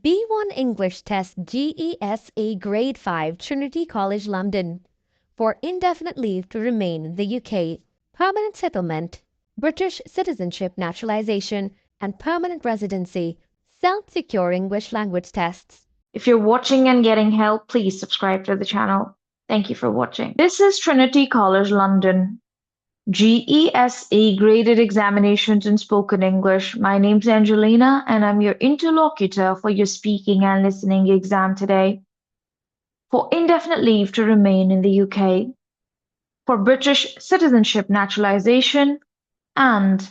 B1 English Test GESE Grade 5 Trinity College London for indefinite leave to remain in the UK, permanent settlement, British citizenship naturalisation, and permanent residency, self-secure English language tests. If you're watching and getting help, please subscribe to the channel. Thank you for watching. This is Trinity College London GESE Graded Examinations in Spoken English. My name's Angelina and I'm your interlocutor for your speaking and listening exam today. For indefinite leave to remain in the UK, for British citizenship naturalisation, and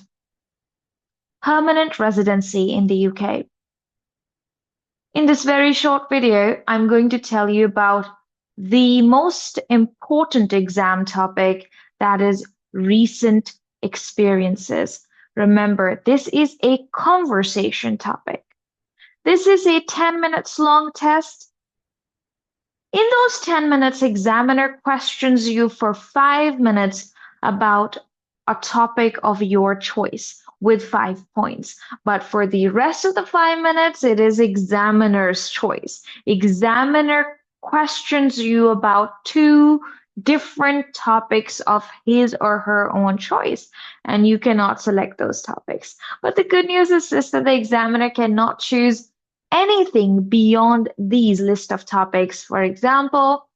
permanent residency in the UK. In this very short video, I'm going to tell you about the most important exam topic, that is recent experiences. Remember, this is a conversation topic. This is a 10 minutes long test. In those 10 minutes, examiner questions you for 5 minutes about a topic of your choice with 5 points. But for the rest of the 5 minutes, it is examiner's choice. Examiner questions you about 2 different topics of his or her own choice, and you cannot select those topics. But the good news is this, that the examiner cannot choose anything beyond these list of topics. For example,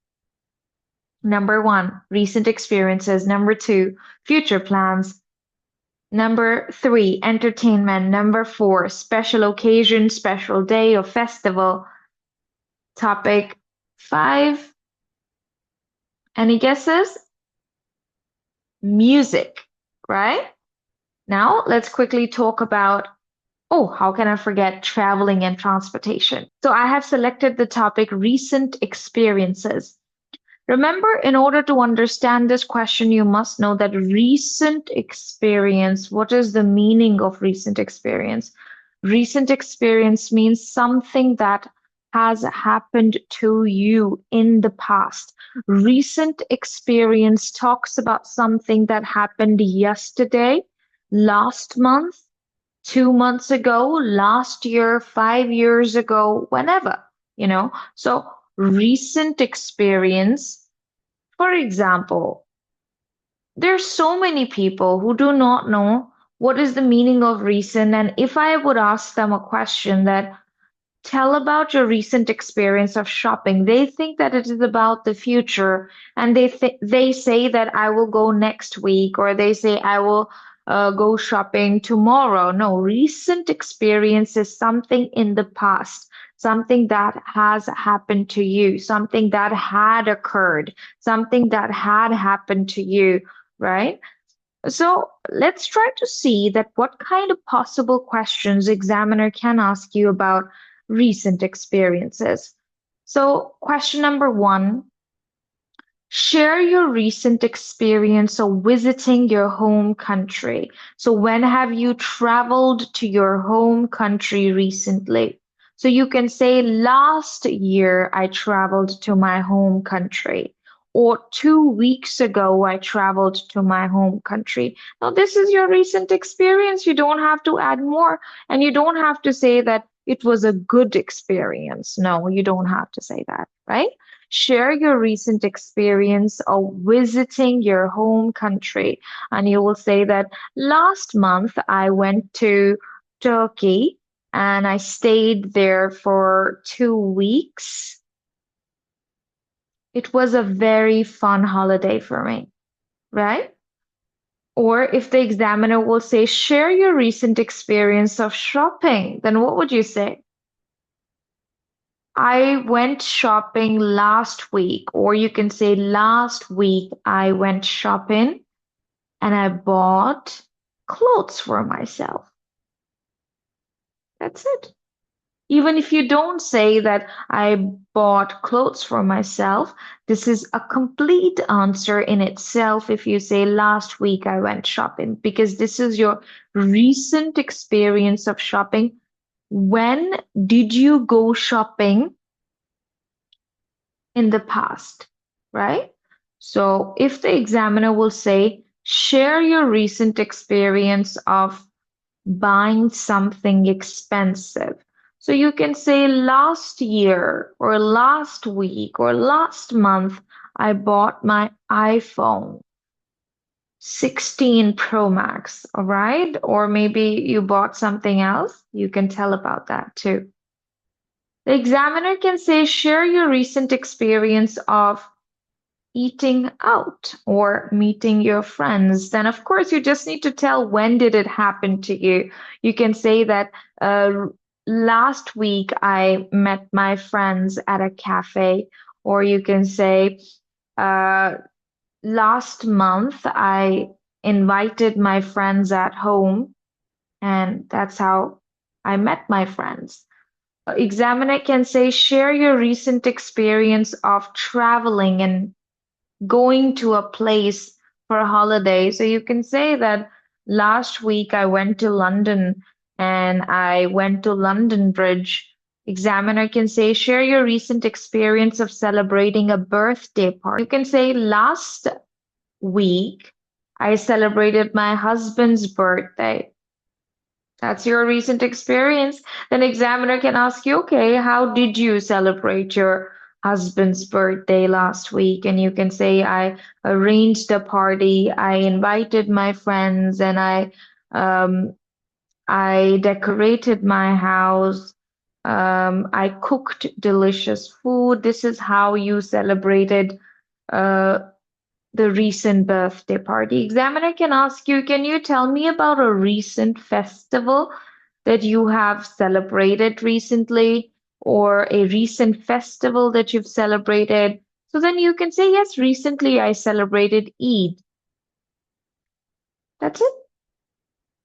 number 1, recent experiences. Number 2, future plans. Number 3, entertainment. Number 4, special occasion, special day or festival. Topic 5, any guesses? Music, right? Now let's quickly talk about, how can I forget traveling and transportation? So I have selected the topic recent experiences. Remember, in order to understand this question, you must know that recent experience, what is the meaning of recent experience? Recent experience means something that has happened to you in the past. Recent experience talks about something that happened yesterday, last month, 2 months ago, last year, 5 years ago, whenever, So recent experience, for example, there's so many people who do not know what is the meaning of recent, and if I would ask them a question that, tell about your recent experience of shopping, they think that it is about the future, and they say that I will go next week, or they say I will go shopping tomorrow. No, recent experience is something in the past, something that has happened to you, something that had occurred, something that had happened to you, right? So let's try to see that what kind of possible questions examiner can ask you about recent experiences. So question number 1, share your recent experience of visiting your home country. So when have you traveled to your home country recently? So you can say, last year I traveled to my home country, or 2 weeks ago I traveled to my home country. Now this is your recent experience. You don't have to add more, and you don't have to say that it was a good experience. No, you don't have to say that, right? Share your recent experience of visiting your home country. And you will say that last month I went to Turkey and I stayed there for 2 weeks. It was a very fun holiday for me, right? Or if the examiner will say, share your recent experience of shopping, then what would you say? I went shopping last week, or you can say, last week I went shopping and I bought clothes for myself. That's it. Even if you don't say that I bought clothes for myself, this is a complete answer in itself if you say last week I went shopping, because this is your recent experience of shopping. When did you go shopping in the past, right? So if the examiner will say, share your recent experience of buying something expensive. So you can say last year or last week or last month, I bought my iPhone 16 Pro Max, all right? Or maybe you bought something else. You can tell about that too. The examiner can say, share your recent experience of eating out or meeting your friends. Then, of course, you just need to tell when did it happen to you. You can say that last week I met my friends at a cafe, or you can say uh, last month I invited my friends at home, and that's how I met my friends. Examiner can say, share your recent experience of traveling and going to a place for a holiday. So you can say that last week I went to London and I went to London Bridge. Examiner can say, share your recent experience of celebrating a birthday party. You can say, last week I celebrated my husband's birthday. That's your recent experience. Then examiner can ask you, okay, how did you celebrate your husband's birthday last week? And you can say, I arranged a party, I invited my friends, and I decorated my house. I cooked delicious food. This is how you celebrated uh, the recent birthday party. Examiner can ask you, can you tell me about a recent festival that you have celebrated recently, or a recent festival that you've celebrated? So then you can say, yes, recently I celebrated Eid. That's it.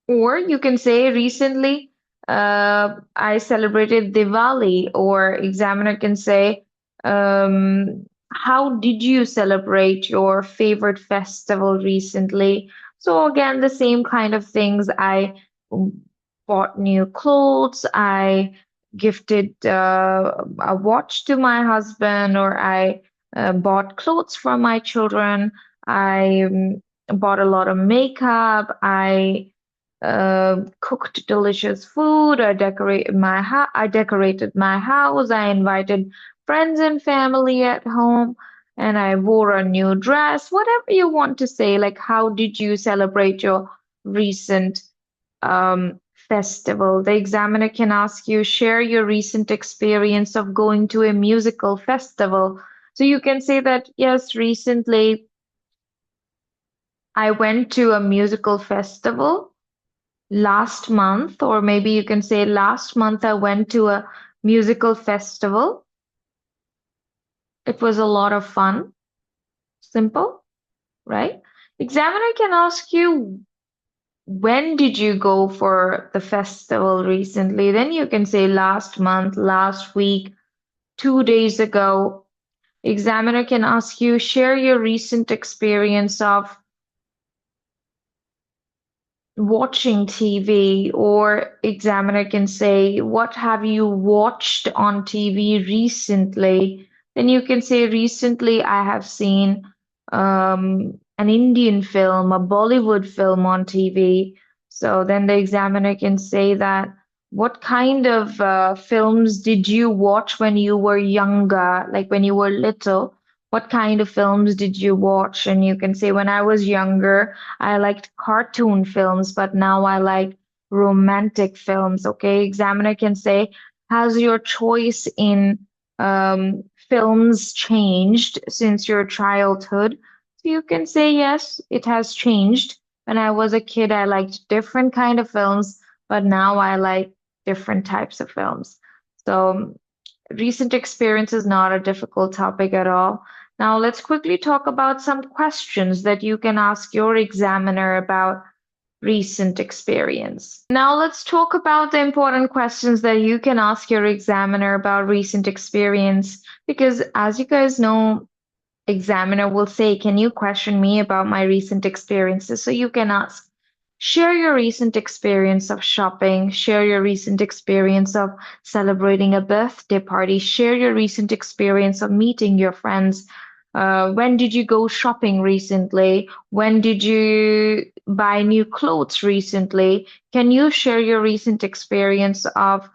Or you can say recently I celebrated Diwali, or examiner can say, how did you celebrate your favorite festival recently? So again, the same kind of things. I bought new clothes, I gifted a watch to my husband, or I bought clothes for my children. I bought a lot of makeup. I cooked delicious food. I decorated my house. I invited friends and family at home, and I wore a new dress. Whatever you want to say, like how did you celebrate your recent festival? The examiner can ask you, share your recent experience of going to a musical festival. So you can say that, yes, recently I went to a musical festival last month, or maybe you can say last month I went to a musical festival. It was a lot of fun. Simple, right? Examiner can ask you, when did you go for the festival recently? Then you can say last month, last week, 2 days ago. Examiner can ask you, share your recent experience of watching TV, or examiner can say, what have you watched on TV recently? Then you can say, recently I have seen an Indian film, a Bollywood film on TV. So then the examiner can say that, what kind of films did you watch when you were younger, like when you were little? What kind of films did you watch? And you can say, when I was younger, I liked cartoon films, but now I like romantic films. Okay, examiner can say, has your choice in films changed since your childhood? So you can say, yes, it has changed. When I was a kid, I liked different kind of films, but now I like different types of films. So recent experience is not a difficult topic at all. Now, let's quickly talk about some questions that you can ask your examiner about recent experience. Now, let's talk about the important questions that you can ask your examiner about recent experience, because as you guys know, examiner will say, can you question me about my recent experiences? So you can ask, share your recent experience of shopping, share your recent experience of celebrating a birthday party, share your recent experience of meeting your friends. When did you go shopping recently? When did you buy new clothes recently? Can you share your recent experience of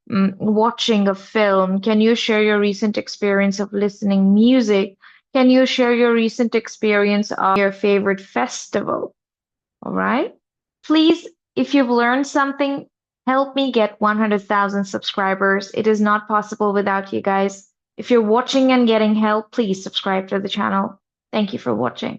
watching a film? Can you share your recent experience of listening music? Can you share your recent experience of your favorite festival? All right. Please, if you've learned something, help me get 100,000 subscribers. It is not possible without you guys. If you're watching and getting help, please subscribe to the channel. Thank you for watching.